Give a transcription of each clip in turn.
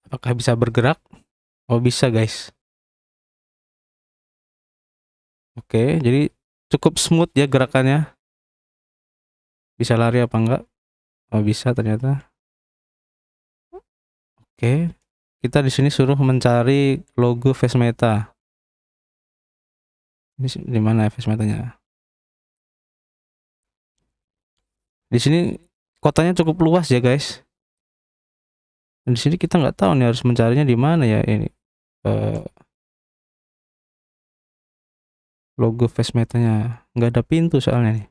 Apakah bisa bergerak? Oh bisa guys. Oke, jadi cukup smooth ya gerakannya. Bisa lari apa enggak? Oh bisa ternyata. Oke, kita di sini suruh mencari logo face meta. Ini di mana ya face metanya? Di sini kotanya cukup luas ya guys. Dan di sini kita nggak tahu nih harus mencarinya di mana ya ini. Logo face metanya nggak ada pintu soalnya nih.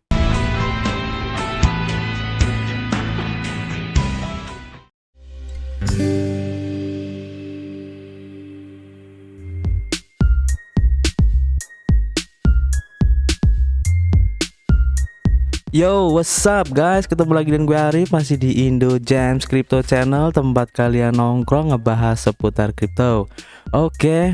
Yo, what's up guys? Ketemu lagi dengan gue Arif, masih di Indo Gems Crypto Channel, tempat kalian nongkrong ngebahas seputar kripto. Oke,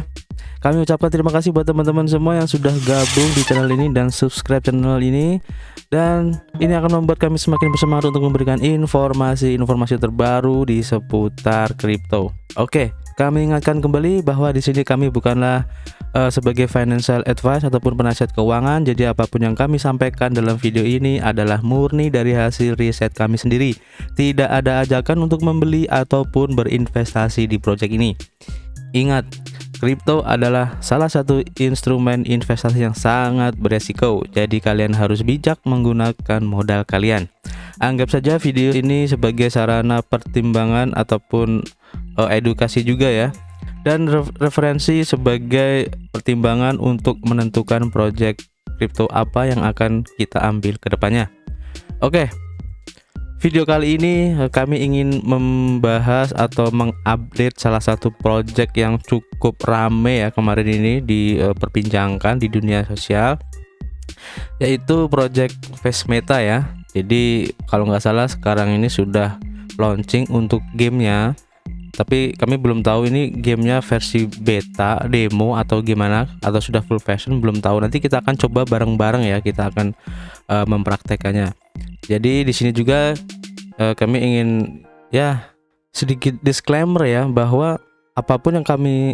kami ucapkan terima kasih buat teman-teman semua yang sudah gabung di channel ini dan subscribe channel ini. Dan ini akan membuat kami semakin bersemangat untuk memberikan informasi-informasi terbaru di seputar kripto. Oke, kami ingatkan kembali bahwa di sini kami bukanlah sebagai financial advice ataupun penasihat keuangan. Jadi apapun yang kami sampaikan dalam video ini adalah murni dari hasil riset kami sendiri. Tidak ada ajakan untuk membeli ataupun berinvestasi di proyek ini. Ingat, kripto adalah salah satu instrumen investasi yang sangat beresiko. Jadi kalian harus bijak menggunakan modal kalian. Anggap saja video ini sebagai sarana pertimbangan ataupun edukasi juga ya. Dan referensi sebagai pertimbangan untuk menentukan proyek kripto apa yang akan kita ambil ke depannya. Oke, video kali ini kami ingin membahas atau mengupdate salah satu proyek yang cukup rame ya kemarin ini diperbincangkan di dunia sosial, yaitu proyek face meta ya. Jadi kalau nggak salah sekarang ini sudah launching untuk gamenya. Tapi kami belum tahu ini gamenya versi beta, demo atau gimana, atau sudah full version belum tahu. Nanti kita akan coba bareng-bareng ya, kita akan mempraktekannya. Jadi di sini juga kami ingin ya sedikit disclaimer ya, bahwa apapun yang kami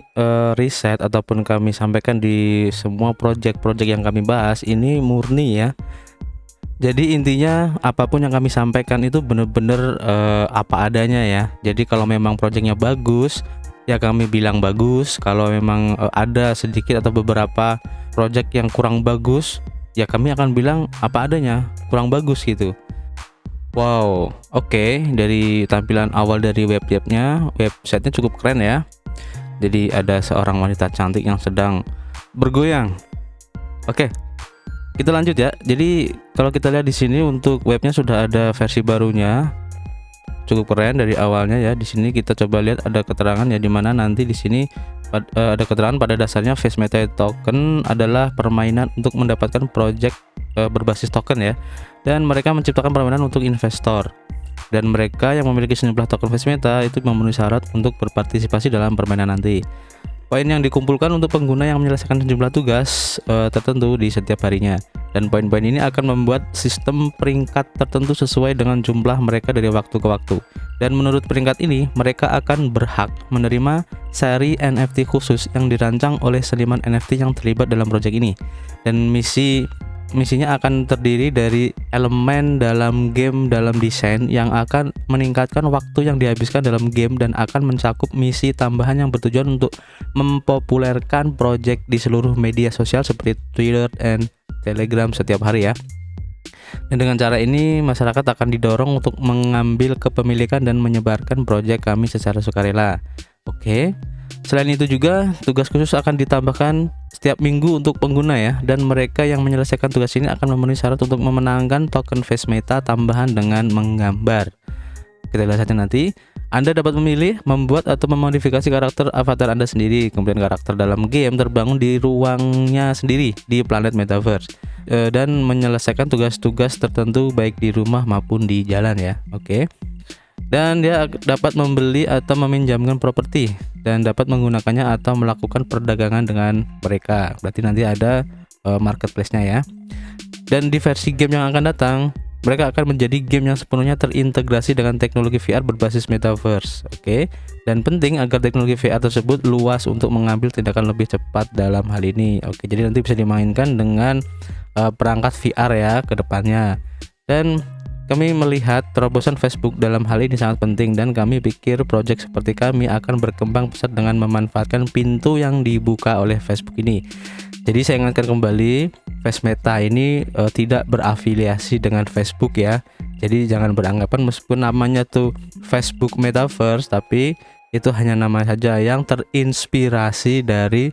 riset ataupun kami sampaikan di semua project-project yang kami bahas ini murni ya. Jadi intinya apapun yang kami sampaikan itu benar-benar apa adanya ya. Jadi kalau memang proyeknya bagus ya kami bilang bagus. Kalau memang ada sedikit atau beberapa proyek yang kurang bagus ya kami akan bilang apa adanya, kurang bagus gitu. Wow, oke. Dari tampilan awal dari websitenya cukup keren ya. Jadi ada seorang wanita cantik yang sedang bergoyang. Oke. Kita lanjut ya. Jadi kalau kita lihat di sini untuk webnya sudah ada versi barunya, cukup keren dari awalnya ya. Di sini kita coba lihat ada keterangan ya, dimana nanti di sini ada keterangan pada dasarnya face meta token adalah permainan untuk mendapatkan project berbasis token ya, dan mereka menciptakan permainan untuk investor, dan mereka yang memiliki sejumlah token face meta itu memenuhi syarat untuk berpartisipasi dalam permainan nanti. Poin yang dikumpulkan untuk pengguna yang menyelesaikan sejumlah tugas tertentu di setiap harinya, dan poin-poin ini akan membuat sistem peringkat tertentu sesuai dengan jumlah mereka dari waktu ke waktu. Dan menurut peringkat ini, mereka akan berhak menerima seri NFT khusus yang dirancang oleh seniman NFT yang terlibat dalam proyek ini. Dan misinya akan terdiri dari elemen dalam game dalam desain yang akan meningkatkan waktu yang dihabiskan dalam game, dan akan mencakup misi tambahan yang bertujuan untuk mempopulerkan project di seluruh media sosial seperti Twitter dan Telegram setiap hari ya. Dan dengan cara ini masyarakat akan didorong untuk mengambil kepemilikan dan menyebarkan project kami secara sukarela. Oke. Selain itu juga tugas khusus akan ditambahkan setiap minggu untuk pengguna ya, dan mereka yang menyelesaikan tugas ini akan memenuhi syarat untuk memenangkan token face meta tambahan dengan menggambar. Kita lihat saja nanti. Anda dapat memilih, membuat atau memodifikasi karakter avatar Anda sendiri. Kemudian karakter dalam game terbangun di ruangnya sendiri di planet metaverse, dan menyelesaikan tugas-tugas tertentu baik di rumah maupun di jalan ya. Oke. Dan dia dapat membeli atau meminjamkan properti, dan dapat menggunakannya atau melakukan perdagangan dengan mereka. Berarti nanti ada marketplace-nya ya. Dan di versi game yang akan datang, mereka akan menjadi game yang sepenuhnya terintegrasi dengan teknologi VR berbasis metaverse. Oke. Dan penting agar teknologi VR tersebut luas untuk mengambil tindakan lebih cepat dalam hal ini. Oke, jadi nanti bisa dimainkan dengan perangkat VR ya ke depannya. Dan kami melihat terobosan Facebook dalam hal ini sangat penting, dan kami pikir proyek seperti kami akan berkembang pesat dengan memanfaatkan pintu yang dibuka oleh Facebook ini. Jadi saya ingatkan kembali, Face Meta ini tidak berafiliasi dengan Facebook ya. Jadi jangan beranggapan meskipun namanya tuh Facebook Metaverse, tapi itu hanya nama saja yang terinspirasi dari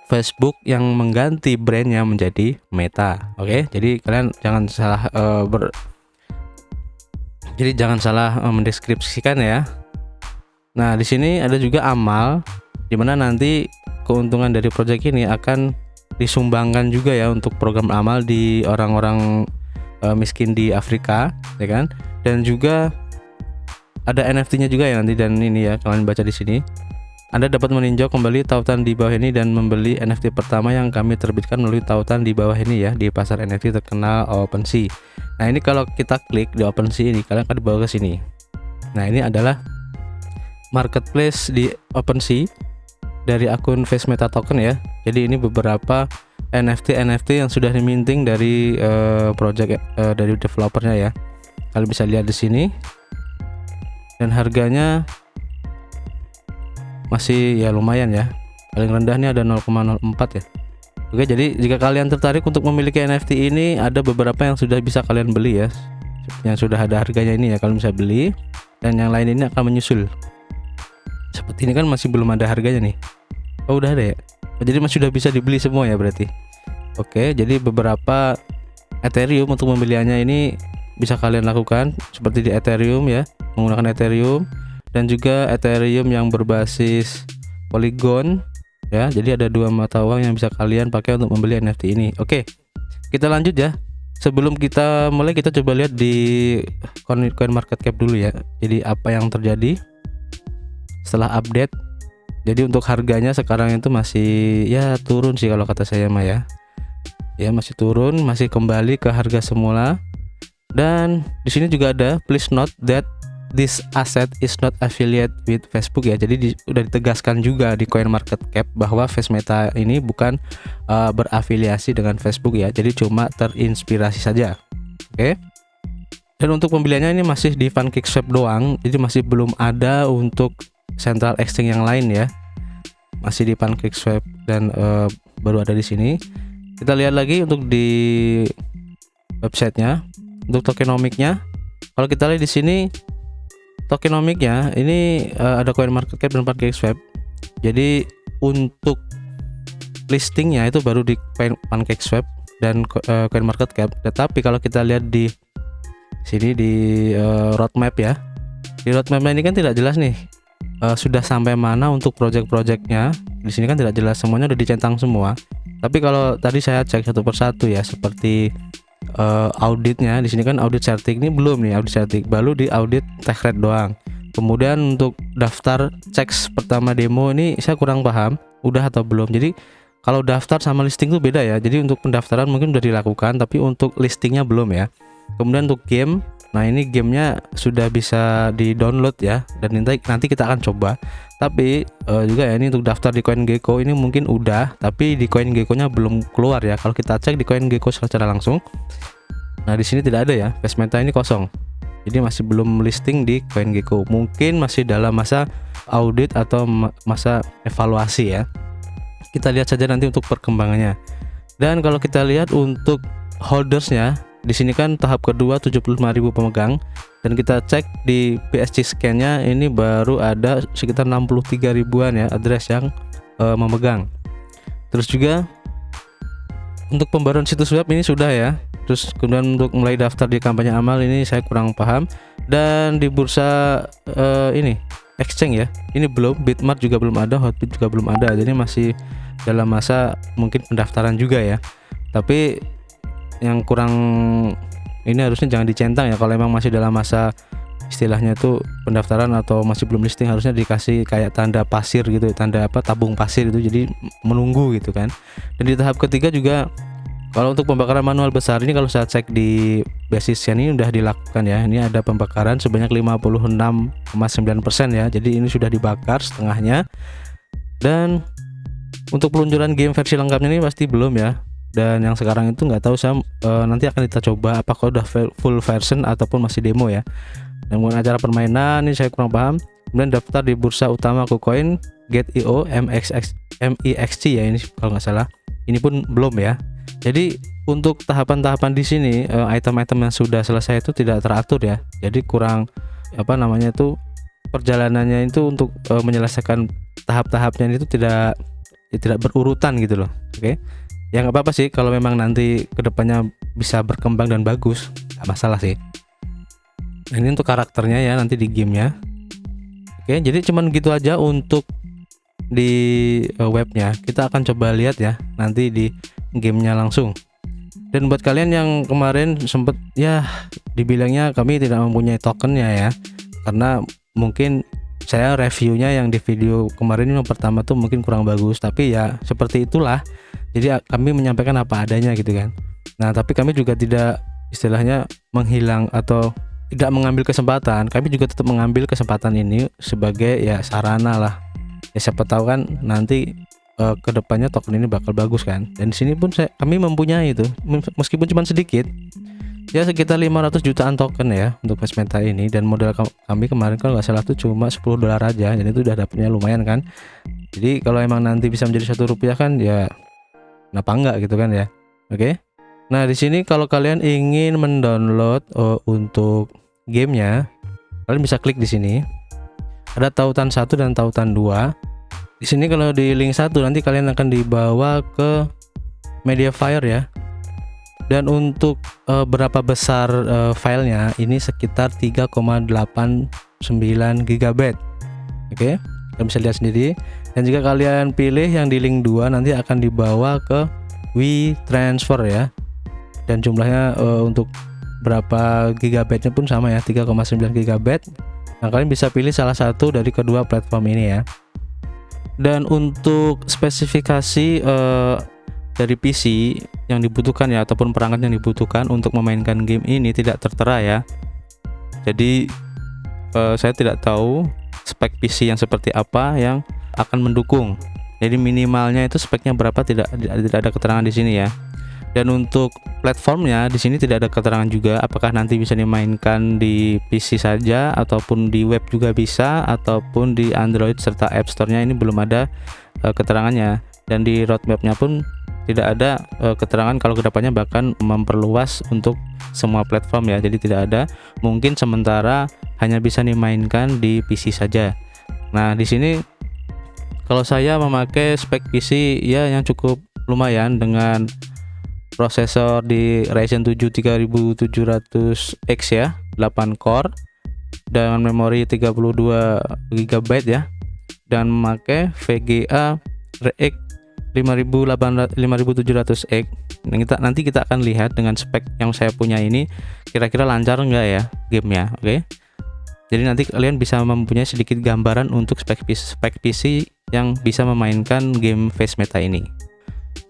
Facebook yang mengganti brandnya menjadi Meta. Oke, jadi kalian jangan salah mendeskripsikan ya. Nah, di sini ada juga amal, dimana nanti keuntungan dari proyek ini akan disumbangkan juga ya untuk program amal di orang-orang miskin di Afrika, ya kan? Dan juga ada NFT-nya juga ya nanti, dan ini ya kalian baca di sini. Anda dapat meninjau kembali tautan di bawah ini dan membeli NFT pertama yang kami terbitkan melalui tautan di bawah ini ya di pasar NFT terkenal OpenSea. Nah, ini kalau kita klik di OpenSea ini, kalian akan dibawa ke sini. Nah, ini adalah marketplace di OpenSea dari akun Face Meta Token ya. Jadi ini beberapa NFT yang sudah diminting dari project dari developernya ya. Kalian bisa lihat di sini. Dan harganya masih ya lumayan ya. Paling rendahnya ada 0,04 ya. Oke, jadi jika kalian tertarik untuk memiliki NFT ini, ada beberapa yang sudah bisa kalian beli ya. Yang sudah ada harganya ini ya, kalian bisa beli, dan yang lain ini akan menyusul. Seperti ini kan masih belum ada harganya nih. Oh, udah ada ya. Jadi masih sudah bisa dibeli semua ya berarti. Oke, jadi beberapa Ethereum untuk pembeliannya ini bisa kalian lakukan seperti di Ethereum ya, menggunakan Ethereum, dan juga Ethereum yang berbasis Polygon ya. Jadi ada dua mata uang yang bisa kalian pakai untuk membeli NFT ini. Oke, kita lanjut ya. Sebelum kita mulai, kita coba lihat di CoinMarketCap dulu ya. Jadi apa yang terjadi setelah update. Jadi untuk harganya sekarang itu masih ya turun sih kalau kata saya mah ya. Ya masih turun, masih kembali ke harga semula. Dan di sini juga ada please note that this asset is not affiliate with Facebook ya. Jadi udah ditegaskan juga di CoinMarketCap bahwa Face Meta ini bukan berafiliasi dengan Facebook ya. Jadi cuma terinspirasi saja. Oke. Dan untuk pembeliannya ini masih di PancakeSwap doang. Jadi masih belum ada untuk Central Exchange yang lain ya. Masih di PancakeSwap dan baru ada di sini. Kita lihat lagi untuk di websitenya, untuk tokenomiknya. Kalau kita lihat di sini tokenomiknya ini ada CoinMarketCap dan PancakeSwap. Jadi untuk listingnya itu baru di PancakeSwap dan CoinMarketCap. Tetapi kalau kita lihat di sini di roadmap ya, di roadmapnya ini kan tidak jelas nih sudah sampai mana untuk project-projectnya. Di sini kan tidak jelas, semuanya udah dicentang semua. Tapi kalau tadi saya cek satu persatu ya, seperti auditnya di sini kan audit Certik ini belum nih, audit Certik baru di audit Techred doang. Kemudian untuk daftar checks pertama demo ini saya kurang paham udah atau belum. Jadi kalau daftar sama listing itu beda ya. Jadi untuk pendaftaran mungkin udah dilakukan, tapi untuk listingnya belum ya. Kemudian untuk game, nah ini gamenya sudah bisa di download ya, dan nanti kita akan coba. Tapi juga ya ini untuk daftar di CoinGecko ini mungkin udah, tapi di CoinGecko nya belum keluar ya. Kalau kita cek di CoinGecko secara langsung, nah di sini tidak ada ya, Face Meta ini kosong. Jadi masih belum listing di CoinGecko. Mungkin masih dalam masa audit atau masa evaluasi ya. Kita lihat saja nanti untuk perkembangannya. Dan kalau kita lihat untuk holdersnya, di sini kan tahap kedua 75.000 pemegang, dan kita cek di BSC scan-nya ini baru ada sekitar 63 ribuan ya address yang memegang. Terus juga untuk pembaruan situs web ini sudah ya. Terus kemudian untuk mulai daftar di kampanye amal ini saya kurang paham. Dan di bursa ini exchange ya, ini belum, Bitmart juga belum ada, Hotbit juga belum ada. Jadi masih dalam masa mungkin pendaftaran juga ya. Tapi yang kurang ini harusnya jangan dicentang ya. Kalau emang masih dalam masa istilahnya tuh pendaftaran atau masih belum listing, harusnya dikasih kayak tanda pasir gitu, tanda apa, tabung pasir itu, jadi menunggu gitu kan. Dan di tahap ketiga juga Kalau untuk pembakaran manual besar ini kalau saya cek di basisnya ini udah dilakukan ya. Ini ada pembakaran sebanyak 56,9% ya. Jadi ini sudah dibakar setengahnya. Dan untuk peluncuran game versi lengkapnya ini pasti belum ya. Dan yang sekarang itu nggak tahu saya nanti akan kita coba apakah udah full version ataupun masih demo ya. Dan kemudian acara permainan ini saya kurang paham. Kemudian daftar di bursa utama KuCoin, Gate.io, MXC ya ini kalau nggak salah. Ini pun belum ya. Jadi untuk tahapan-tahapan di sini item-item yang sudah selesai itu tidak teratur ya. Jadi kurang apa namanya itu perjalanannya itu untuk menyelesaikan tahap-tahapnya itu tidak berurutan gitu loh. Oke. Ya nggak apa-apa sih kalau memang nanti kedepannya bisa berkembang dan bagus, nggak masalah sih. Nah, ini untuk karakternya ya nanti di gamenya. Oke, jadi cuman gitu aja untuk di webnya. Kita akan coba lihat ya nanti di gamenya langsung. Dan buat kalian yang kemarin sempet ya dibilangnya kami tidak mempunyai tokennya ya, karena mungkin saya reviewnya yang di video kemarin yang pertama tuh mungkin kurang bagus, tapi ya seperti itulah. Jadi kami menyampaikan apa adanya gitu kan. Nah tapi kami juga tidak istilahnya menghilang atau tidak mengambil kesempatan. Kami juga tetap mengambil kesempatan ini sebagai ya sarana lah. Ya siapa tahu kan nanti kedepannya token ini bakal bagus kan. Dan di sini pun kami mempunyai itu meskipun cuma sedikit ya, sekitar 500 jutaan token ya untuk Fast Meta ini. Dan modal kami kemarin kalau nggak salah tuh cuma $10 aja, jadi itu udah dapatnya lumayan kan. Jadi kalau emang nanti bisa menjadi Rp1 kan ya kenapa enggak gitu kan ya. Oke. Nah di sini kalau kalian ingin mendownload untuk gamenya, kalian bisa klik di sini. Ada tautan 1 dan tautan 2. Di sini kalau di link 1 nanti kalian akan dibawa ke Mediafire ya. Dan untuk berapa besar filenya ini sekitar 3,89 GB. Oke, kalian bisa lihat sendiri. Dan jika kalian pilih yang di link 2 nanti akan dibawa ke WeTransfer ya. Dan jumlahnya untuk berapa gigabyte-nya pun sama ya, 3,9 GB. Nah, kalian bisa pilih salah satu dari kedua platform ini ya. Dan untuk spesifikasi dari PC yang dibutuhkan ya ataupun perangkat yang dibutuhkan untuk memainkan game ini tidak tertera ya. Jadi saya tidak tahu spek PC yang seperti apa yang akan mendukung. Jadi minimalnya itu speknya berapa tidak ada keterangan di sini ya. Dan untuk platformnya di sini tidak ada keterangan juga apakah nanti bisa dimainkan di PC saja ataupun di web juga bisa, ataupun di Android serta App Store-nya ini belum ada keterangannya. Dan di roadmap-nya pun tidak ada keterangan kalau kedepannya bahkan memperluas untuk semua platform ya. Jadi tidak ada, mungkin sementara hanya bisa dimainkan di PC saja. Nah di sini kalau saya memakai spek PC ya yang cukup lumayan dengan prosesor di Ryzen 7 3700X ya, 8 core dengan memori 32 GB ya, dan memakai VGA RX 5700X. Nanti kita akan lihat dengan spek yang saya punya ini kira-kira lancar enggak ya gamenya. Oke. Jadi nanti kalian bisa mempunyai sedikit gambaran untuk spek PC yang bisa memainkan game Fast Meta ini.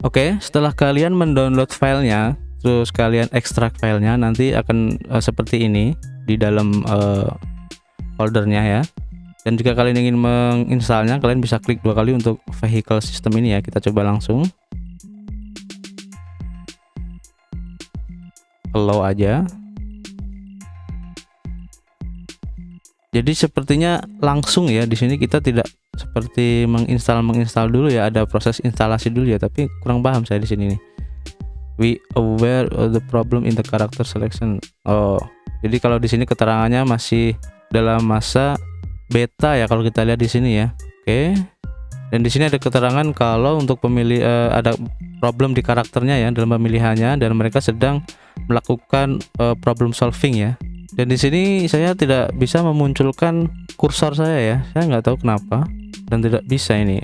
Oke, setelah kalian mendownload filenya, terus kalian ekstrak filenya, nanti akan seperti ini di dalam foldernya ya. Dan jika kalian ingin menginstalnya, kalian bisa klik 2 kali untuk vehicle system ini ya. Kita coba langsung allow aja. Jadi sepertinya langsung ya, di sini kita tidak seperti menginstal dulu ya, ada proses instalasi dulu ya, tapi kurang paham saya di sini nih. We aware of the problem in the character selection. Oh, jadi kalau di sini keterangannya masih dalam masa beta ya kalau kita lihat di sini ya. Oke. Dan di sini ada keterangan kalau untuk pemilih ada problem di karakternya ya dalam pemilihannya, dan mereka sedang melakukan problem solving ya. Dan di sini saya tidak bisa memunculkan kursor saya ya. Saya nggak tahu kenapa dan tidak bisa ini.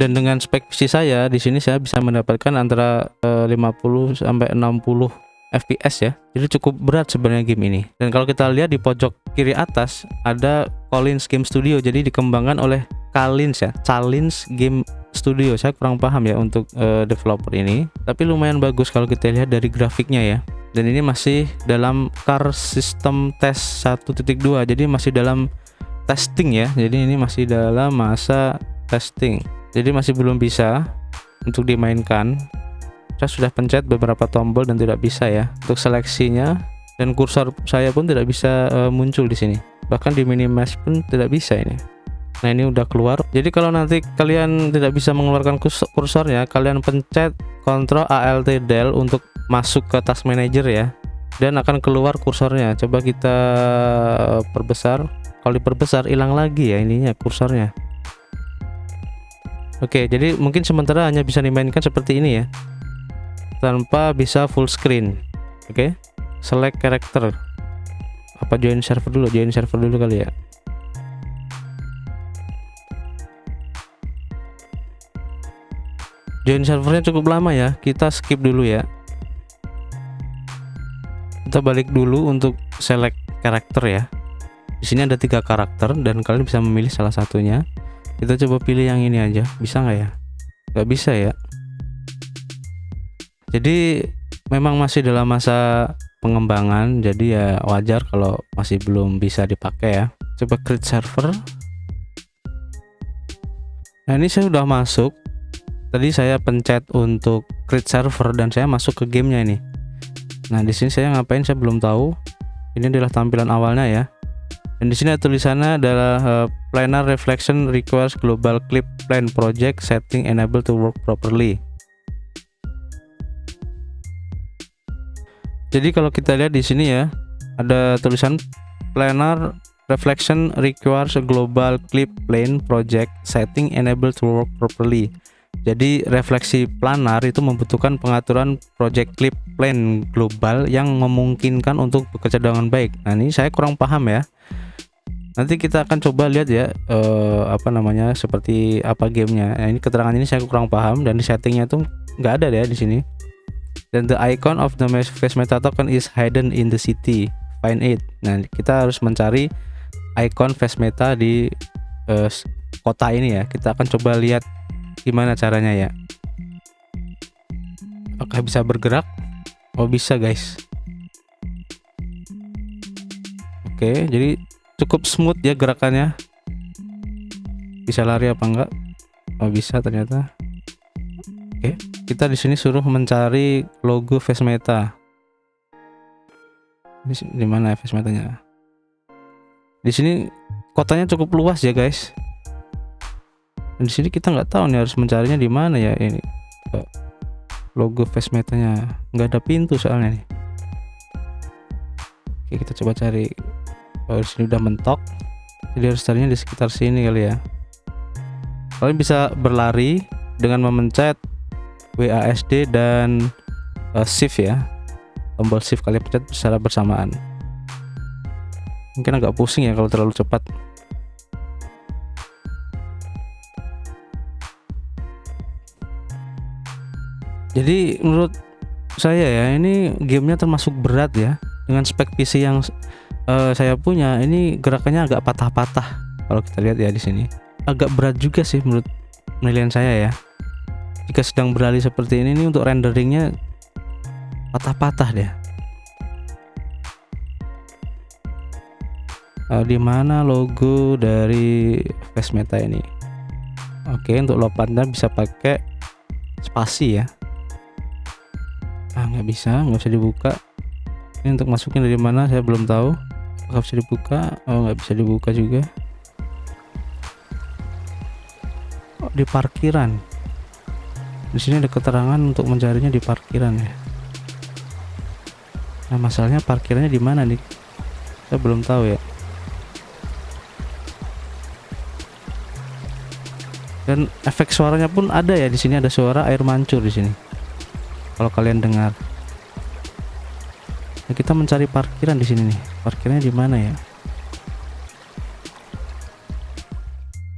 Dan dengan spek PC saya di sini saya bisa mendapatkan antara 50 sampai 60 FPS ya. Jadi cukup berat sebenarnya game ini. Dan kalau kita lihat di pojok kiri atas ada Collins Game Studio. Jadi dikembangkan oleh Challenge ya, Challenge Game Studio. Saya kurang paham ya untuk developer ini, tapi lumayan bagus kalau kita lihat dari grafiknya ya. Dan ini masih dalam Car System Test 1.2, jadi masih dalam testing ya. Jadi ini masih dalam masa testing, jadi masih belum bisa untuk dimainkan. Saya sudah pencet beberapa tombol dan tidak bisa ya untuk seleksinya, dan kursor saya pun tidak bisa muncul di sini, bahkan di minimize pun tidak bisa ini. Nah, ini udah keluar. Jadi kalau nanti kalian tidak bisa mengeluarkan kursornya, kalian pencet Ctrl Alt Del untuk masuk ke task manager ya, dan akan keluar kursornya. Coba kita perbesar. Kalau diperbesar hilang lagi ya ininya, kursornya. Oke, jadi mungkin sementara hanya bisa dimainkan seperti ini ya, tanpa bisa full screen. Oke, select character. Apa join server dulu? Join server dulu kali ya. Join servernya cukup lama ya, kita skip dulu ya. Kita balik dulu untuk select karakter ya. Di sini ada 3 karakter dan kalian bisa memilih salah satunya. Kita coba pilih yang ini aja, bisa nggak ya? Nggak bisa ya. Jadi memang masih dalam masa pengembangan, jadi ya wajar kalau masih belum bisa dipakai ya. Coba create server. Nah, ini saya udah masuk. Tadi saya pencet untuk create server dan saya masuk ke gamenya ini. Nah, di sini saya ngapain saya belum tahu. Ini adalah tampilan awalnya ya. Dan di sini tulisannya adalah Planar Reflection requires global clip plane project setting enable to work properly. Jadi kalau kita lihat di sini ya, ada tulisan Planar Reflection requires a global clip plane project setting enable to work properly. Jadi refleksi planar itu membutuhkan pengaturan project clip plane global yang memungkinkan untuk bekerja dengan baik. Nah, ini saya kurang paham ya. Nanti kita akan coba lihat ya seperti apa gamenya. Nah, ini keterangan ini saya kurang paham, dan di settingnya tuh nggak ada ya di sini. Dan the icon of the face meta token is hidden in the city. Find it. Nah, kita harus mencari icon face meta di kota ini ya. Kita akan coba lihat gimana caranya ya. Apakah bisa bergerak? Oh, bisa guys. Oke, jadi cukup smooth ya gerakannya. Bisa lari apa enggak? Oh, bisa ternyata. Oke, kita di sini suruh mencari logo face meta. Di mana ya face metanya? Di sini kotanya cukup luas ya guys. Dan di sini kita nggak tahu nih harus mencarinya di mana ya ini. Logo face metanya nggak ada pintu soalnya nih. Oke, kita coba cari. Oh, di sini udah mentok. Jadi harus carinya di sekitar sini kali ya. Kalian bisa berlari dengan memencet WASD dan shift ya. Tombol shift kalian pencet secara bersamaan. Mungkin agak pusing ya kalau terlalu cepat. Jadi menurut saya ya, ini gamenya termasuk berat ya. Dengan spek PC yang saya punya, ini gerakannya agak patah-patah. Kalau kita lihat ya di sini, agak berat juga sih menurut penilaian saya ya. Jika sedang berlari seperti ini untuk renderingnya patah-patah deh. Di mana logo dari face meta ini? Oke, untuk lompatnya bisa pakai spasi ya. Nggak bisa dibuka. Ini untuk masuknya dari mana saya belum tahu. Apakah bisa dibuka? Oh, nggak bisa dibuka juga. Oh, di parkiran. Di sini ada keterangan untuk mencarinya di parkiran ya. Nah, masalahnya parkirannya di mana nih? Saya belum tahu ya. Dan efek suaranya pun ada ya di sini, ada suara air mancur di sini. Kalau kalian dengar. Nah, kita mencari parkiran di sini nih. Parkirnya di mana ya?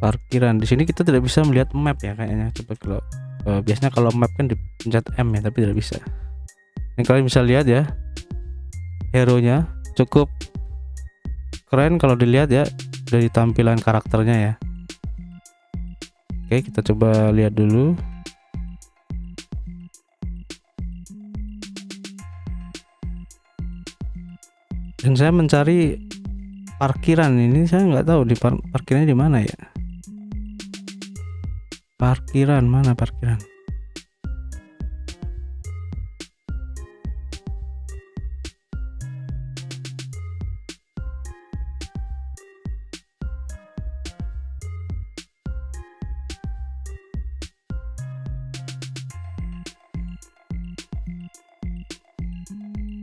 Parkiran di sini kita tidak bisa melihat map ya kayaknya. Coba kalau biasanya kalau map kan dipencet M ya, tapi tidak bisa. Ini kalian bisa lihat ya. Hero-nya cukup keren kalau dilihat ya dari tampilan karakternya ya. Oke, kita coba lihat dulu. Dan saya mencari parkiran ini, saya nggak tahu di parkirnya di mana ya. Parkiran mana parkiran?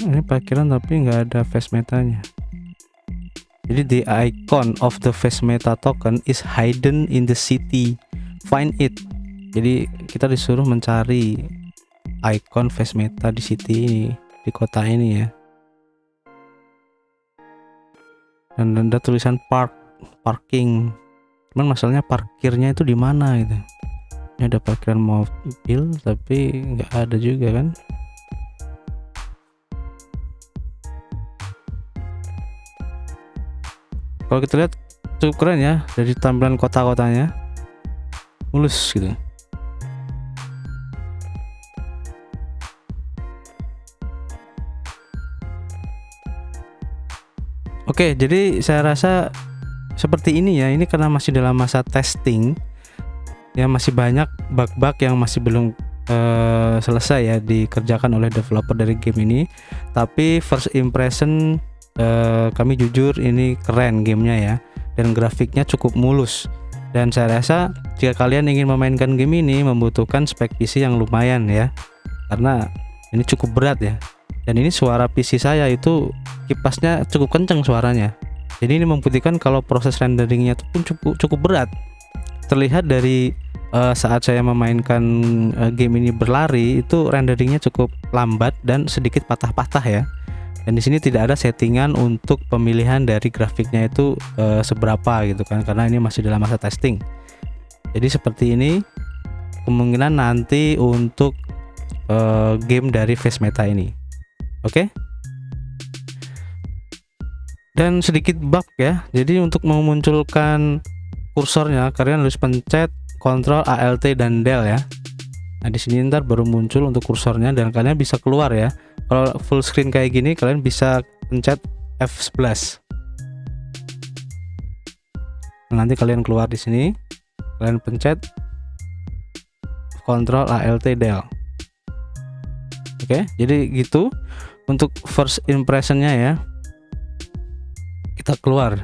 Ini parkiran tapi nggak ada face metanya. Jadi the icon of the face meta token is hidden in the city. Find it. Jadi kita disuruh mencari icon face meta di city ini, di kota ini ya. Dan ada tulisan parking. Cuman masalahnya parkirnya itu di mana gitu. Ini ada parkiran mobil tapi nggak ada juga kan. Kalau kita lihat cukup keren ya, dari tampilan kota-kotanya mulus gitu. Oke, jadi saya rasa seperti ini ya. Ini karena masih dalam masa testing ya, masih banyak bug-bug yang masih belum selesai ya dikerjakan oleh developer dari game ini. Tapi first impression kami jujur ini keren gamenya ya, dan grafiknya cukup mulus. Dan saya rasa jika kalian ingin memainkan game ini membutuhkan spek PC yang lumayan ya, karena ini cukup berat ya. Dan ini suara PC saya itu kipasnya cukup kencang suaranya. Jadi ini membuktikan kalau proses renderingnya itu pun cukup berat. Terlihat dari saat saya memainkan game ini berlari, itu renderingnya cukup lambat dan sedikit patah-patah ya. Dan di sini tidak ada settingan untuk pemilihan dari grafiknya itu seberapa gitu kan, karena ini masih dalam masa testing. Jadi seperti ini kemungkinan nanti untuk game dari face meta ini. Oke. Dan sedikit bug ya. Jadi untuk memunculkan kursornya kalian harus pencet Ctrl Alt dan Del ya. Nah di sini ntar baru muncul untuk kursornya dan kalian bisa keluar ya. Kalau full screen kayak gini kalian bisa pencet F11. Nanti kalian keluar di sini, kalian pencet Ctrl Alt Del. Oke, jadi gitu untuk first impressionnya ya. Kita keluar.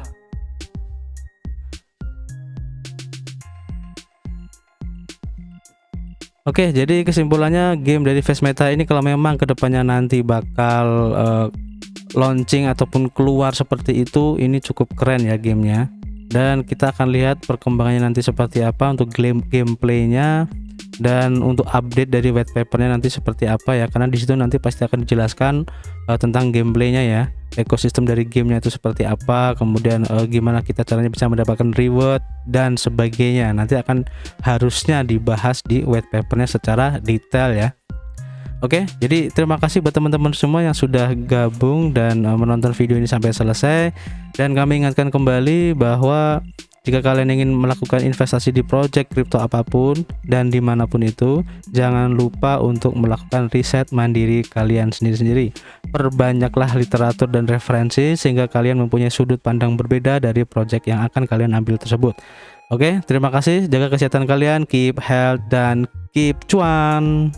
Oke, jadi kesimpulannya game dari face meta ini kalau memang kedepannya nanti bakal launching ataupun keluar seperti itu, ini cukup keren ya gamenya. Dan kita akan lihat perkembangannya nanti seperti apa untuk gameplaynya, dan untuk update dari white papernya nanti seperti apa ya, karena disitu nanti pasti akan dijelaskan tentang gameplaynya ya, ekosistem dari gamenya itu seperti apa, kemudian gimana kita caranya bisa mendapatkan reward dan sebagainya. Nanti akan harusnya dibahas di white papernya secara detail ya. Oke, jadi terima kasih buat teman-teman semua yang sudah gabung dan menonton video ini sampai selesai. Dan kami ingatkan kembali bahwa jika kalian ingin melakukan investasi di project kripto apapun dan dimanapun itu, jangan lupa untuk melakukan riset mandiri kalian sendiri-sendiri. Perbanyaklah literatur dan referensi sehingga kalian mempunyai sudut pandang berbeda dari project yang akan kalian ambil tersebut. Oke, terima kasih. Jaga kesehatan kalian, keep health dan keep cuan.